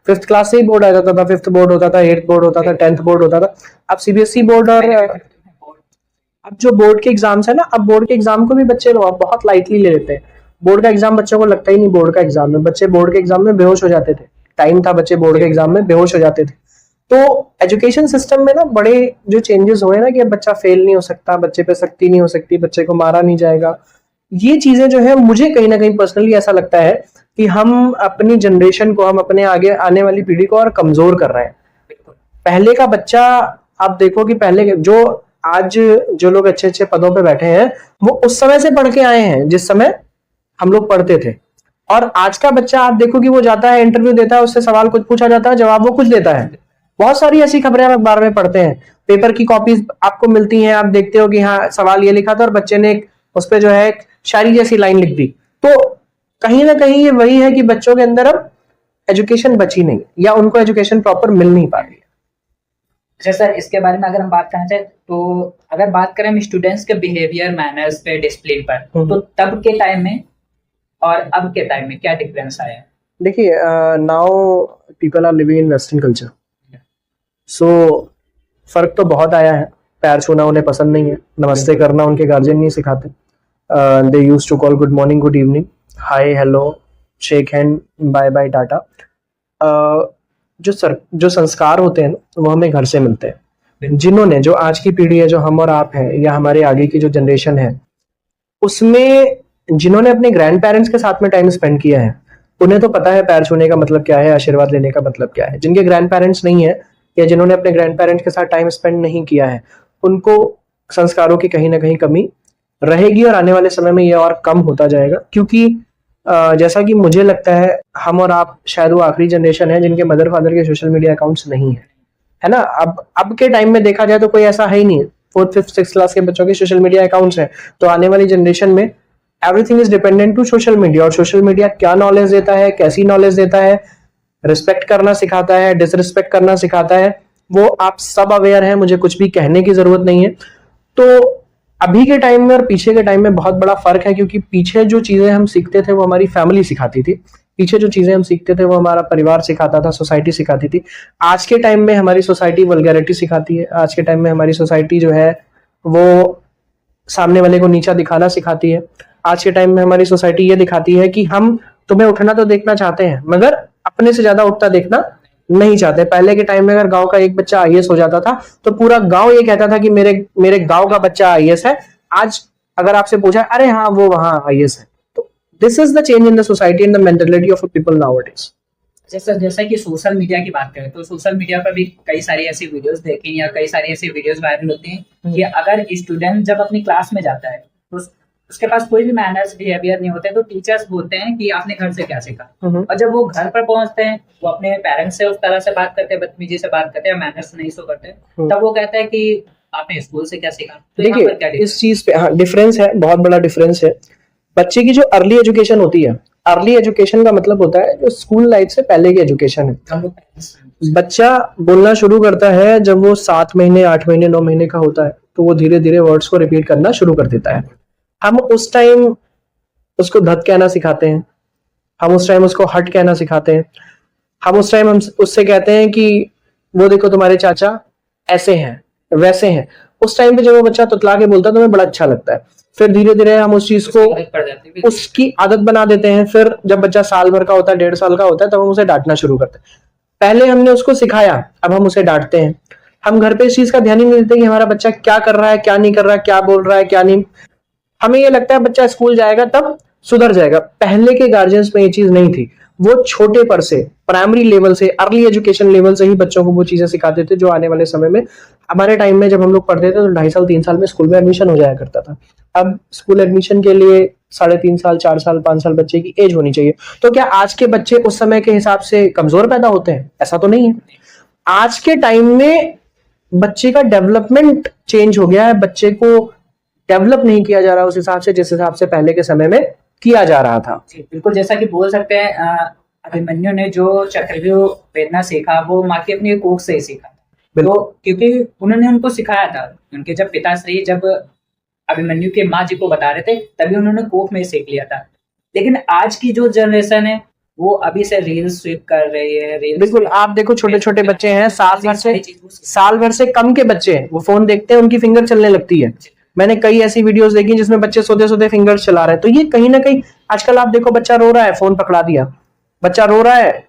5th क्लास से ही बोर्ड आ जाता था, 5th बोर्ड होता था, 8th बोर्ड होता था, 10th बोर्ड होता था। अब सीबीएसई बोर्ड, और अब जो बोर्ड के एग्जाम्स है ना, अब बोर्ड के एग्जाम को भी बच्चे बहुत लाइटली ले लेते हैं। बोर्ड का एग्जाम बच्चों को लगता ही नहीं बोर्ड का एग्जाम है। बच्चे बोर्ड के एग्जाम में बेहोश हो जाते थे, टाइम था बच्चे बोर्ड के एग्जाम में बेहोश हो जाते थे। तो एजुकेशन सिस्टम में ना बड़े जो चेंजेस हुए ना कि अब बच्चा फेल नहीं हो सकता, बच्चे पे सख्ती नहीं हो सकती, बच्चे को मारा नहीं जाएगा, ये चीजें जो है मुझे कहीं ना कहीं पर्सनली ऐसा लगता है कि हम अपनी जनरेशन को, हम अपने आगे आने वाली पीढ़ी को और कमजोर कर रहे हैं। पहले का बच्चा, आप देखो कि पहले जो आज जो लोग अच्छे अच्छे पदों पे बैठे हैं वो उस समय से पढ़ के आए हैं जिस समय हम लोग पढ़ते थे। और आज का बच्चा आप देखो कि वो जाता है, इंटरव्यू देता है, उससे सवाल कुछ पूछा जाता है, जवाब वो कुछ देता है। बहुत सारी ऐसी खबरें हम अखबार में पढ़ते हैं, पेपर की कॉपीज आपको मिलती हैं, आप देखते हो कि हाँ सवाल ये लिखा था और बच्चे ने उस पर जो है शायरी जैसी लाइन लिख दी। तो कहीं ना कहीं ये वही है कि बच्चों के अंदर अब एजुकेशन बची नहीं, या उनको एजुकेशन प्रॉपर मिल नहीं पा रही है। अच्छा सर, इसके बारे में अगर हम बात करना चाहें तो अगर बात करें हम स्टूडेंट्स के बिहेवियर, मैनर्स पे, डिसिप्लिन पर, तो तब के टाइम में और अब के टाइम में क्या डिफरेंस आया है? देखिए, now people are living in western culture, so फर्क तो बहुत आया है। पैर छूना उन्हें पसंद नहीं है, नमस्ते करना उनके गार्जियन नहीं सिखाते, they used to call good morning good evening. Hi hello, shake hand, bye bye tata. जो संस्कार होते हैं ना वो हमें घर से मिलते हैं। जिन्होंने, जो आज की पीढ़ी है, जो हम और आप हैं, या हमारे आगे की जो जनरेशन है, उसमें जिन्होंने अपने ग्रैंड पेरेंट्स के साथ में टाइम स्पेंड किया है, उन्हें तो पता है पैर छूने का मतलब क्या है, आशीर्वाद लेने का मतलब क्या है। जिनके ग्रैंड पेरेंट्स नहीं है, या जिन्होंने अपने ग्रैंड पेरेंट्स के साथ टाइम स्पेंड नहीं किया है, उनको संस्कारों की कहीं ना कहीं कमी रहेगी, और आने वाले समय में ये और कम होता जाएगा। क्योंकि जैसा कि मुझे लगता है, हम और आप शायद वो आखिरी जनरेशन है जिनके मदर फादर के सोशल मीडिया अकाउंट्स नहीं है, है ना। अब के टाइम में देखा जाए तो कोई ऐसा है ही नहीं। 4th 5th 6th क्लास के बच्चों के सोशल मीडिया अकाउंट्स हैं। तो आने वाली जनरेशन में everything is dependent to social media. और सोशल मीडिया क्या नॉलेज देता है, कैसी नॉलेज देता है, रिस्पेक्ट करना सिखाता है, डिसरिस्पेक्ट करना सिखाता है, वो आप सब अवेयर हैं, मुझे कुछ भी कहने की जरूरत नहीं है। तो अभी के टाइम में और पीछे के टाइम में बहुत बड़ा फर्क है, क्योंकि पीछे जो चीजें हम सीखते थे वो हमारी फैमिली सिखाती थी। पीछे जो चीजें हम सीखते थे वो हमारा परिवार सिखाता था, सोसाइटी सिखाती थी। आज के टाइम में हमारी सोसाइटी वल्गैरिटी सिखाती है। आज के टाइम में हमारी सोसाइटी जो है वो सामने वाले को नीचा दिखाना सिखाती है। आज के टाइम में हमारी सोसाइटी ये दिखाती है कि हम तुम्हें उठना तो देखना चाहते हैं, मगर अपने से ज्यादा उठता देखना नहीं चाहते। पहले के टाइम में अगर गांव का एक बच्चा आईएएस हो जाता था तो पूरा गांव ये कहता था कि मेरे मेरे गांव का बच्चा आईएएस है। आज अगर आपसे पूछा, अरे हाँ वो वहां आईएएस है। तो this is the change in the society and the mentality of people nowadays. जैसा जैसा कि सोशल मीडिया की बात करें तो सोशल मीडिया पर भी कई सारी ऐसी वीडियोस देखें या कई सारी ऐसी वीडियोस वायरल होती हैं कि अगर स्टूडेंट जब अपनी क्लास में जाता है तो उसके पास कोई भी मैनर्स बिहेवियर नहीं होते, तो टीचर्स बोलते हैं कि आपने घर से क्या सीखा। और जब वो घर पर पहुंचते हैं वो अपने पेरेंट्स से उस तरह से बात करते हैं, बदतमीजी से बात करते हैं, मैनर्स नहीं शो करते, तब वो कहते हैं कि आपने स्कूल से क्या सीखा। तो यहाँ पर क्या देखिए, इस चीज पे हाँ डिफरेंस है, बहुत बड़ा डिफरेंस है। बच्चे की जो अर्ली एजुकेशन होती है, अर्ली एजुकेशन का मतलब होता है जो स्कूल लाइफ से पहले की एजुकेशन है। बच्चा बोलना शुरू करता है जब वो 7 महीने, 8 महीने, 9 महीने का होता है, तो वो धीरे धीरे वर्ड्स को रिपीट करना शुरू कर देता है। हम उस टाइम उसको धत कहना सिखाते हैं, हम उस टाइम उसको हट कहना सिखाते हैं, हम उस टाइम हम उससे कहते हैं कि वो देखो तुम्हारे चाचा ऐसे हैं वैसे हैं। उस टाइम पे जब वो बच्चा तुतला के बोलता है तो हमें बड़ा अच्छा लगता है। फिर धीरे धीरे हम उस चीज को, उसकी आदत बना देते हैं। फिर जब बच्चा साल भर का होता है, 1.5 साल का होता है, तब हम उसे डांटना शुरू करते हैं। पहले हमने उसको सिखाया, अब हम उसे डांटते हैं। हम घर पे इस चीज का ध्यान ही नहीं देते कि हमारा बच्चा क्या कर रहा है, क्या नहीं कर रहा है, क्या बोल रहा है, क्या नहीं। हमें ये लगता है बच्चा स्कूल जाएगा तब सुधर जाएगा। पहले के गार्जियंस में ये चीज नहीं थी। वो छोटे पर से, प्राइमरी लेवल से, अर्ली एजुकेशन लेवल से ही बच्चों को वो चीजें सिखाते थे जो आने वाले समय में, हमारे टाइम में जब हम लोग पढ़ते थे तो 2.5 साल 3 साल में स्कूल में एडमिशन हो जाया करता था। अब स्कूल एडमिशन के लिए 3.5 साल, 4 साल, 5 साल बच्चे की एज होनी चाहिए। तो क्या आज के बच्चे उस समय के हिसाब से कमजोर पैदा होते हैं? ऐसा तो नहीं है। आज के टाइम में बच्चे का डेवलपमेंट चेंज हो गया है। बच्चे को डेवलप नहीं किया जा रहा उस हिसाब से जिस हिसाब से पहले के समय में किया जा रहा था। बिल्कुल, जैसा कि बोल सकते हैं अभिमन्यु ने जो चक्रव्यूह वेदना सीखा वो माँ की अपनी कोख से ही सीखा। तो क्योंकि उन्होंने उनको सिखाया था, उनके जब पिताश्री जब अभिमन्यु के माँ जी को बता रहे थे तभी उन्होंने कोख में सीख लिया था। लेकिन आज की जो जनरेशन है वो अभी से रील स्वीप कर रही है। बिल्कुल, आप देखो छोटे छोटे बच्चे हैं, साल भर से कम के बच्चे हैं, वो फोन देखते हैं, उनकी फिंगर चलने लगती है। मैंने कई ऐसी वीडियोस देखी जिसमें बच्चे सोते सोते फिंगर्स चला रहे हैं। तो ये कहीं ना कहीं आजकल आप देखो, बच्चा रो रहा है, फोन पकड़ा दिया। बच्चा रो रहा है,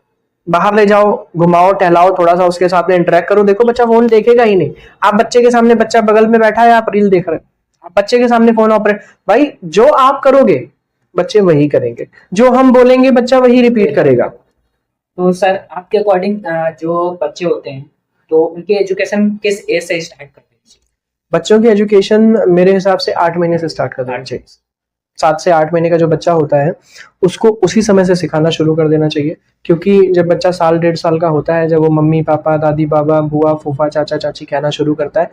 बाहर ले जाओ, घुमाओ, टहलाओ, थोड़ा सा उसके साथ में इंटरेक्ट करो, देखो बच्चा फोन देखेगा ही नहीं। आप बच्चे के सामने, बच्चा बगल में बैठा है, आप रील देख रहे हैं, आप बच्चे के सामने फोन ऑपरेट, भाई जो आप करोगे बच्चे वही करेंगे, जो हम बोलेंगे बच्चा वही रिपीट करेगा। तो सर आपके अकॉर्डिंग जो बच्चे होते हैं तो उनकी एजुकेशन किस एज से स्टार्ट करते हैं? बच्चों की एजुकेशन मेरे हिसाब से 8 महीने से स्टार्ट कर देना चाहिए। 7 से 8 महीने का जो बच्चा होता है उसको उसी समय से सिखाना शुरू कर देना चाहिए। क्योंकि जब बच्चा साल 1.5 साल का होता है, जब वो मम्मी पापा, दादी बाबा, बुआ फूफा, चाचा चाची कहना शुरू करता है,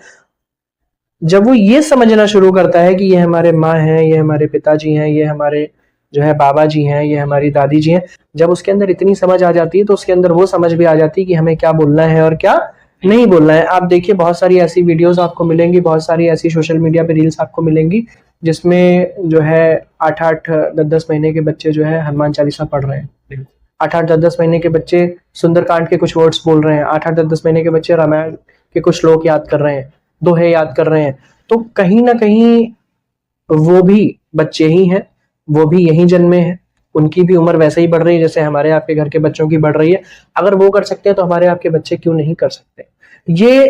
जब वो ये समझना शुरू करता है कि ये हमारे माँ हैं, ये हमारे पिताजी हैं, ये हमारे जो है बाबा जी हैं, ये हमारी दादी जी हैं, जब उसके अंदर इतनी समझ आ जाती है तो उसके अंदर वो समझ भी आ जाती है कि हमें क्या बोलना है और क्या नहीं बोलना है। आप देखिए, बहुत सारी ऐसी वीडियोस आपको मिलेंगी, बहुत सारी ऐसी सोशल मीडिया पे रील्स आपको मिलेंगी जिसमें जो है 8-8, 10-10 महीने के बच्चे जो है हनुमान चालीसा पढ़ रहे हैं। 8-8, 10-10 महीने के बच्चे सुंदरकांड के कुछ वर्ड्स बोल रहे हैं। 8-8, 10-10 महीने के बच्चे रामायण के कुछ श्लोक याद कर रहे हैं, दोहे याद कर रहे हैं। तो कहीं ना कहीं वो भी बच्चे ही हैं, वो भी यहीं जन्मे हैं, उनकी भी उम्र वैसे ही बढ़ रही है जैसे हमारे आपके घर के बच्चों की बढ़ रही है। अगर वो कर सकते हैं तो हमारे आपके बच्चे क्यों नहीं कर सकते? ये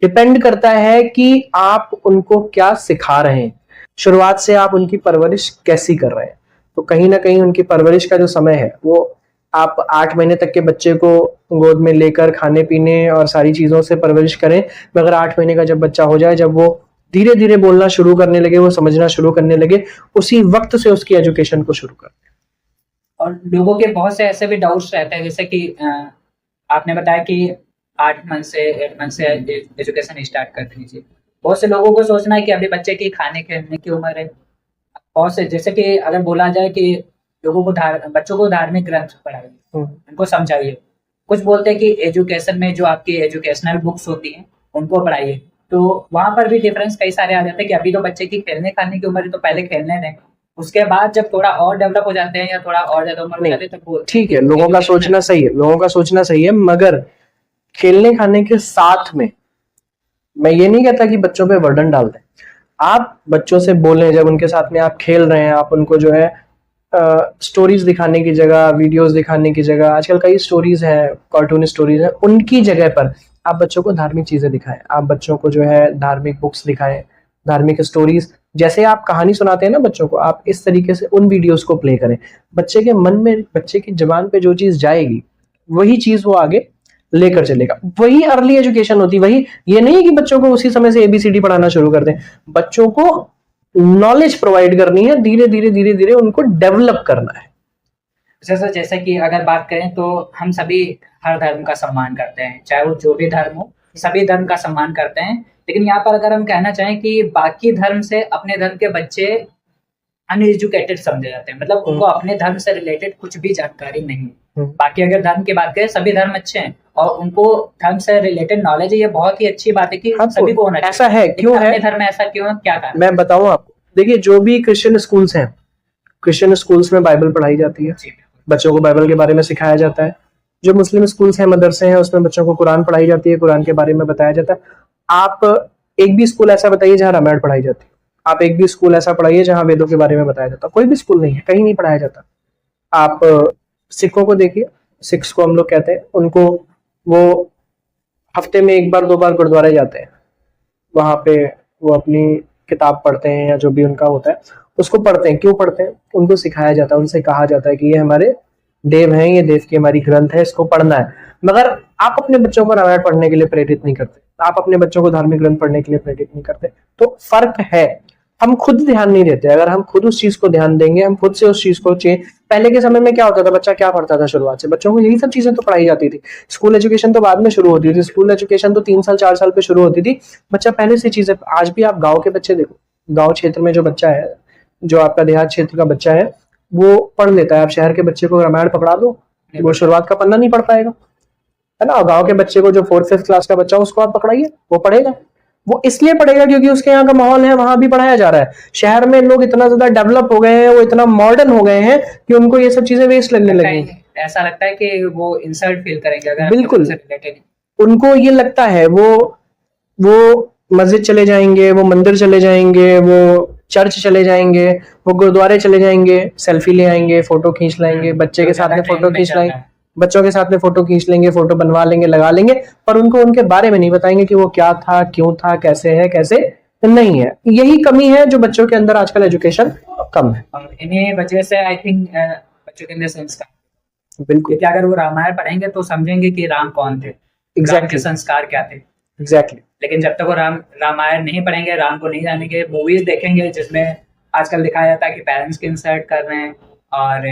डिपेंड करता है कि आप उनको क्या सिखा रहे हैं, शुरुआत से आप उनकी परवरिश कैसी कर रहे हैं। तो कहीं ना कहीं उनकी परवरिश का जो समय है वो आप 8 महीने तक के बच्चे को गोद में लेकर खाने पीने और सारी चीजों से परवरिश करें, मगर 8 महीने का जब बच्चा हो जाए, जब वो धीरे धीरे बोलना शुरू करने लगे, वो समझना शुरू करने लगे, उसी वक्त से उसकी एजुकेशन को शुरू कर। और लोगों के बहुत से ऐसे भी डाउट्स रहते हैं, जैसे कि आपने बताया कि 8 मंथ से 8 मंथ से एजुकेशन स्टार्ट कर देनी चाहिए। बहुत से लोगों को सोचना है कि अभी बच्चे की खाने खेलने की उम्र है। बहुत से, जैसे कि अगर बोला जाए कि लोगों को बच्चों को धार्मिक ग्रंथ पढ़ाइए, उनको समझाइए। कुछ बोलते हैं कि एजुकेशन में जो आपकी एजुकेशनल बुक्स होती हैं उनको पढ़ाइए। तो वहां पर भी डिफरेंस कई सारे आ जाते हैं कि अभी तो बच्चे की खेलने खाने की उम्र है, तो पहले खेलने दें, उसके बाद जब थोड़ा और डेवलप हो जाते हैं या थोड़ा और ज्यादा उम्र हो जाती है तब ठीक है, लोगों का सोचना सही है, लोगों का सोचना सही है, मगर खेलने खाने के साथ में मैं ये नहीं कहता कि बच्चों पे बर्डन डाल दें। आप बच्चों से बोलें, जब उनके साथ में आप खेल रहे हैं, आप उनको जो है स्टोरीज दिखाने की जगह, वीडियोस दिखाने की जगह, आजकल कई स्टोरीज हैं, कार्टून स्टोरीज हैं, उनकी जगह पर आप बच्चों को धार्मिक चीजें दिखाएं। आप बच्चों को जो है धार्मिक बुक्स दिखाएं, धार्मिक स्टोरीज, जैसे आप कहानी सुनाते हैं ना बच्चों को, आप इस तरीके से उन वीडियोस को प्ले करें। बच्चे के मन में, बच्चे की जबान पे जो चीज जाएगी वही चीज वो आगे लेकर चलेगा। वही अर्ली एजुकेशन होती, वही, ये नहीं है कि बच्चों को उसी समय से एबीसीडी पढ़ाना शुरू कर दें। बच्चों को नॉलेज प्रोवाइड करनी है, धीरे धीरे धीरे धीरे उनको डेवलप करना है। जैसे कि अगर बात करें तो हम सभी हर धर्म का सम्मान करते हैं, चाहे वो जो भी धर्म हो, सभी धर्म का सम्मान करते हैं। लेकिन यहाँ पर अगर हम कहना चाहें कि बाकी धर्म से अपने धर्म के बच्चे अनएजुकेटेड समझे जाते हैं, मतलब उनको अपने धर्म से रिलेटेड कुछ भी जानकारी नहीं है। बाकी अगर धर्म की बात करें, सभी धर्म अच्छे हैं और उनको धर्म से रिलेटेड नॉलेज है, ये बहुत ही अच्छी बात है कि सभी को होना चाहिए। ऐसा है, क्यों है धर्म में ऐसा क्यों है, क्या कारण? मैं बताऊं आपको। देखिए, जो भी क्रिश्चियन स्कूल्स हैं, क्रिश्चियन स्कूल्स में बाइबल पढ़ाई जाती है, बच्चों को बाइबल के बारे में सिखाया जाता है। जो मुस्लिम स्कूल्स हैं, मदरसे हैं, उसमें बच्चों को कुरान पढ़ाई जाती है, कुरान के बारे में बताया जाता है। आप एक भी स्कूल ऐसा बताइए जहां रामायण पढ़ाई जाती है, आप एक भी स्कूल ऐसा पढ़ाइए जहां वेदों के बारे में बताया जाता है, कोई भी स्कूल नहीं है, कहीं नहीं पढ़ाया जाता। आप सिखों को देखिए, सिख्स को हम लोग कहते हैं, उनको वो हफ्ते में 1 बार 2 बार गुरुद्वारे जाते हैं, वहां पे वो अपनी किताब पढ़ते हैं या जो भी उनका होता है उसको पढ़ते हैं। क्यों पढ़ते हैं? उनको सिखाया जाता है, उनसे कहा जाता है कि ये हमारे देव हैं, ये देव की हमारी ग्रंथ है, इसको पढ़ना है। मगर आप अपने बच्चों को रामायण पढ़ने के लिए प्रेरित नहीं करते, आप अपने बच्चों को धार्मिक ग्रंथ पढ़ने के लिए प्रेरित नहीं करते। तो फर्क है, हम खुद ध्यान नहीं देते। अगर हम खुद उस चीज को ध्यान देंगे, हम खुद से उस चीज को चेंज। पहले के समय में क्या होता था, बच्चा क्या पढ़ता था शुरुआत से? बच्चों को यही सब चीजें तो पढ़ाई जाती थी। स्कूल एजुकेशन तो बाद में शुरू होती थी, स्कूल एजुकेशन तो 3 साल 4 साल पे शुरू होती थी। बच्चा पहले से चीजें, आज भी आप गाँव के बच्चे देखो, गाँव क्षेत्र में जो बच्चा है, जो आपका देहात क्षेत्र का बच्चा है, वो पढ़ लेता है। आप शहर के बच्चे को रामायण पकड़ा दो, वो शुरुआत का पन्ना नहीं पढ़ पाएगा, है ना। गांव के बच्चे को, जो 4th-5th क्लास का बच्चा, उसको आप पकड़ाइए, वो पढ़ेगा। वो इसलिए पढ़ेगा क्योंकि उसके यहाँ का माहौल है, वहां भी पढ़ाया जा रहा है। शहर में लोग इतना ज्यादा डेवलप हो गए हैं, वो इतना मॉडर्न हो गए हैं कि उनको ये सब चीजें वेस्ट लगने लगी। ऐसा लगता है कि वो इंसल्ट फील करेंगे अगर बिल्कुल, उनको ये लगता है, वो मस्जिद चले जाएंगे, वो मंदिर चले जाएंगे, वो चर्च चले जाएंगे, वो गुरुद्वारे चले जाएंगे, सेल्फी ले आएंगे, फोटो खींच लाएंगे, बच्चे के साथ में फोटो खींच लाएंगे, बच्चों के साथ में फोटो खींच लेंगे, फोटो बनवा लेंगे, लगा लेंगे, पर उनको उनके बारे में नहीं बताएंगे कि वो क्या था, क्यों था, कैसे है, कैसे नहीं है। यही कमी है जो बच्चों के अंदर आजकल एजुकेशन कम है। इन्हीं वजह से आई थिंक बच्चों के अंदर संस्कार, बिल्कुल, क्योंकि अगर वो रामायण पढ़ेंगे तो समझेंगे कि राम कौन थे, एग्जैक्टली, संस्कार क्या थे। एग्जैक्टली। लेकिन जब तक वो रामायण नहीं पढ़ेंगे, राम को नहीं जानेंगे, मूवीज देखेंगे जिसमें आजकल दिखाया जाता है कि पेरेंट्स की इंसल्ट कर रहे हैं और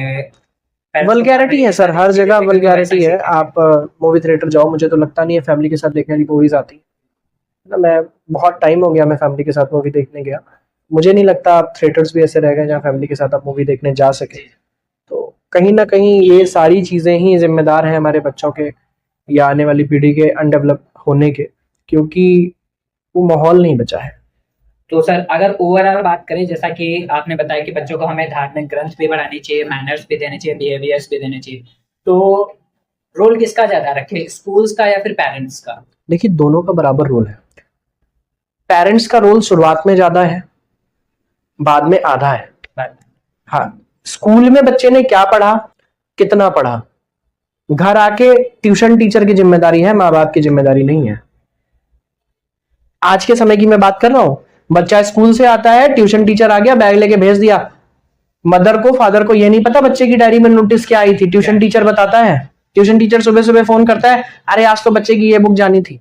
वल्गैरिटी है सर, हर जगह वल्गैरिटी है। आप मूवी थिएटर जाओ, मुझे तो लगता नहीं है फैमिली के साथ देखने की मूवीज आती है ना। मैं बहुत टाइम हो गया मैं फैमिली के साथ मूवी देखने गया, मुझे नहीं लगता आप थिएटर्स भी ऐसे रह गए जहाँ फैमिली के साथ आप मूवी देखने जा सके। तो कहीं ना कहीं ये सारी चीजें ही जिम्मेदार हैं हमारे बच्चों के या आने वाली पीढ़ी के अनडेवलप होने के, क्योंकि वो माहौल नहीं बचा है। तो सर, अगर ओवरऑल बात करें, जैसा कि आपने बताया कि बच्चों को हमें धार्मिक ग्रंथ भी पढ़ानी चाहिए, मैनर्स भी देने चाहिए, बिहेवियर्स भी देने चाहिए, तो रोल किसका ज्यादा रखे, स्कूल्स का या फिर पेरेंट्स का? देखिए, दोनों का बराबर रोल है। पेरेंट्स का रोल शुरुआत में ज्यादा है, बाद में आधा है। हाँ, स्कूल में बच्चे ने क्या पढ़ा, कितना पढ़ा, घर आके ट्यूशन टीचर की जिम्मेदारी है, माँ बाप की जिम्मेदारी नहीं है। आज के समय की मैं बात कर रहा हूं, बच्चा स्कूल से आता है, ट्यूशन टीचर आ गया, बैग लेके भेज दिया, मदर को फादर को ये नहीं पता बच्चे की डायरी में नोटिस क्या आई थी, ट्यूशन टीचर बताता है। ट्यूशन टीचर सुबह सुबह फोन करता है, अरे आज तो बच्चे की ये बुक जानी थी,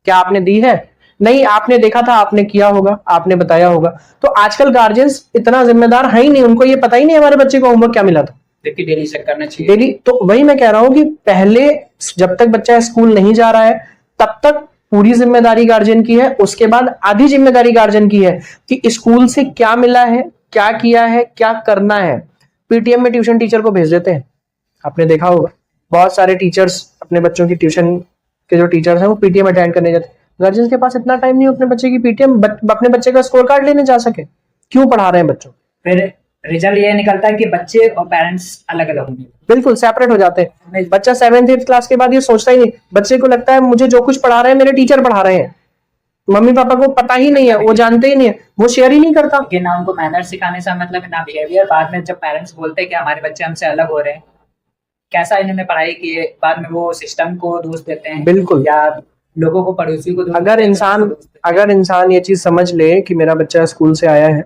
क्या आपने दी है? नहीं, आपने देखा था, आपने किया होगा, आपने बताया होगा। तो आजकल गार्जियंस इतना जिम्मेदार है ही नहीं, उनको ये पता ही नहीं हमारे बच्चे को होमवर्क क्या मिला था। देखिए डेली चेक करना चाहिए। डेली, तो वही मैं कह रहा हूं कि पहले जब तक बच्चा स्कूल नहीं जा रहा है तब तक पूरी जिम्मेदारी गार्जियन की है, उसके बाद आधी जिम्मेदारी गार्जियन की है कि स्कूल से क्या मिला है, क्या किया है, क्या करना है। पीटीएम में ट्यूशन टीचर को भेज देते हैं, आपने देखा होगा बहुत सारे टीचर्स अपने बच्चों की ट्यूशन के जो टीचर्स हैं वो पीटीएम अटेंड करने जाते हैं। गार्जियन के पास इतना टाइम नहीं अपने बच्चे की पीटीएम, अपने बच्चे का स्कोर कार्ड लेने जा सके, क्यों पढ़ा रहे हैं बच्चों। फिर रिजल्ट ये निकलता है कि बच्चे और पेरेंट्स अलग अलग होंगे, बिल्कुल सेपरेट हो जाते हैं। बच्चा 7th 8th क्लास के बाद ये सोचता ही नहीं, बच्चे को लगता है मुझे जो कुछ पढ़ा रहे हैं मेरे टीचर पढ़ा रहे हैं, मम्मी पापा को पता ही नहीं है, वो जानते ही नहीं है, वो शेयर ही नहीं करता। कि ना उनको मैनर सिखाने से मतलब ना बिहेवियर। बाद में जब पेरेंट्स बोलते हैं कि हमारे बच्चे हमसे अलग हो रहे हैं, कैसा इन्होंने पढ़ाई की है, बाद में वो सिस्टम को दोष देते हैं, बिल्कुल, या लोगों को, पड़ोसी को। अगर इंसान ये चीज समझ ले कि मेरा बच्चा स्कूल से आया है,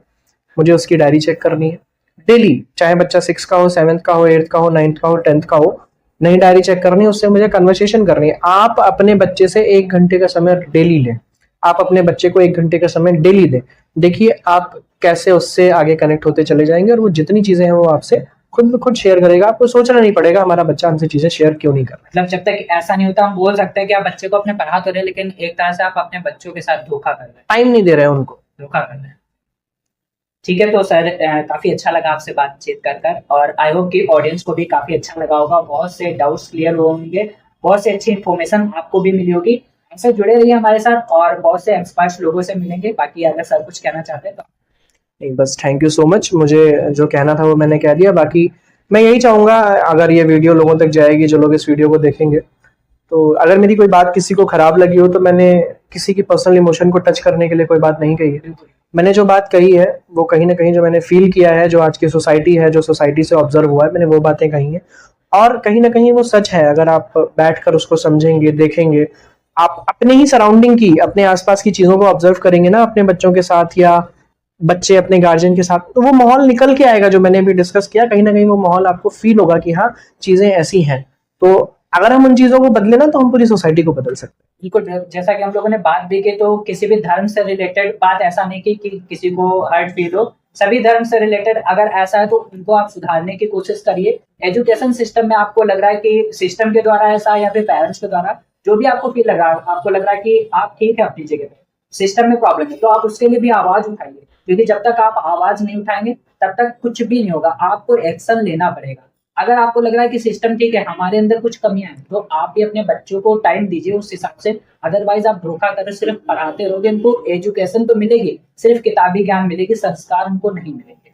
मुझे उसकी डायरी चेक करनी है डेली, चाहे बच्चा 6 का हो, 7th का हो, 8th का हो, 9th का हो, 10th का हो, नई डायरी चेक करनी है, उससे मुझे कन्वर्सेशन करनी है। आप अपने बच्चे से 1 घंटे का समय डेली लें, आप अपने बच्चे को 1 घंटे का समय डेली दें, देखिए आप कैसे उससे आगे कनेक्ट होते चले जाएंगे, और वो जितनी चीजें हैं वो आपसे खुद ब खुद शेयर करेगा। आपको सोचना नहीं पड़ेगा हमारा बच्चा हमसे चीजें शेयर क्यों नहीं कर रहा। मतलब जब तक ऐसा नहीं होता हम बोल सकते हैं कि आप बच्चे को अपने पढ़ा तो रहे, लेकिन एक तरह से आप अपने बच्चों के साथ धोखा कर रहे हैं, टाइम नहीं दे रहे हैं उनको, धोखा कर रहे हैं। ठीक है, तो सर काफी अच्छा लगा आपसे बातचीत कर कर, और आई होप कि ऑडियंस को भी काफी अच्छा लगा होगा, बहुत से डाउट्स क्लियर होंगे, बहुत से अच्छी इन्फॉर्मेशन आपको भी मिली होगी। ऐसे जुड़े रहिए हमारे साथ, और बहुत से एक्सपर्ट्स लोगों से मिलेंगे। बाकी अगर सर कुछ कहना चाहते हैं तो। नहीं, बस थैंक यू सो मच, मुझे जो कहना था वो मैंने कह दिया। बाकी मैं यही चाहूंगा, अगर ये वीडियो लोगों तक जाएगी, जो लोग इस वीडियो को देखेंगे, तो अगर मेरी कोई बात किसी को खराब लगी हो तो मैंने किसी की पर्सनल इमोशन को टच करने के लिए कोई बात नहीं कही है। मैंने जो बात कही है वो कहीं ना कहीं जो मैंने फील किया है, जो आज की सोसाइटी है, जो सोसाइटी से ऑब्जर्व हुआ है, मैंने वो बातें कही हैं, और कहीं ना कहीं वो सच है। अगर आप बैठकर उसको समझेंगे, देखेंगे, आप अपने ही सराउंडिंग की, अपने आसपास की चीजों को ऑब्जर्व करेंगे ना, अपने बच्चों के साथ या बच्चे अपने गार्जियन के साथ, तो वो माहौल निकल के आएगा जो मैंने भी डिस्कस किया। कहीं ना कहीं वो माहौल आपको फील होगा कि हाँ चीजें ऐसी हैं। तो अगर हम उन चीजों को बदले ना तो हम पूरी सोसाइटी को बदल सकते हैं। बिल्कुल, जैसा कि हम लोगों ने बात भी की, तो किसी भी धर्म से रिलेटेड बात ऐसा नहीं कि किसी को हर्ट फील हो, सभी धर्म से रिलेटेड अगर ऐसा है तो उनको आप सुधारने की कोशिश करिए। एजुकेशन सिस्टम में आपको लग रहा है कि सिस्टम के द्वारा ऐसा, या फिर पेरेंट्स के द्वारा, जो भी आपको फील लग रहा है, आपको लग रहा है कि आप ठीक है अपनी जगह पे, सिस्टम में प्रॉब्लम है, तो आप उसके लिए भी आवाज उठाइए, क्योंकि जब तक आप आवाज नहीं उठाएंगे तब तक कुछ भी नहीं होगा। आपको एक्शन लेना पड़ेगा। अगर आपको लग रहा है कि सिस्टम ठीक है, हमारे अंदर कुछ कमियां हैं, तो आप भी अपने बच्चों को टाइम दीजिए उस हिसाब से। अदरवाइज आप धोखा कर सिर्फ पढ़ाते रहोगे, उनको एजुकेशन तो मिलेगी, सिर्फ किताबी ज्ञान मिलेगी, संस्कार उनको नहीं मिलेंगे।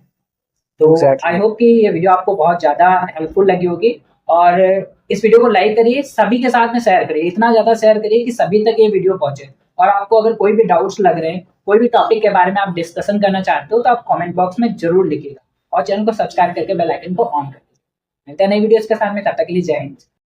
तो आई होप कि ये वीडियो आपको बहुत ज्यादा हेल्पफुल लगी होगी, और इस वीडियो को लाइक करिए, सभी के साथ में शेयर करिए, इतना ज्यादा शेयर करिए कि सभी तक ये वीडियो पहुंचे। और आपको अगर कोई भी डाउट्स लग रहे हैं, कोई भी टॉपिक के बारे में आप डिस्कशन करना चाहते हो, तो आप कमेंट बॉक्स में जरूर लिखिएगा, और चैनल को सब्सक्राइब करके बेल आइकन को ऑन कर दीजिए। मिलते हैं नई वीडियोस के साथ में, तब तक के लिए जय हिंद।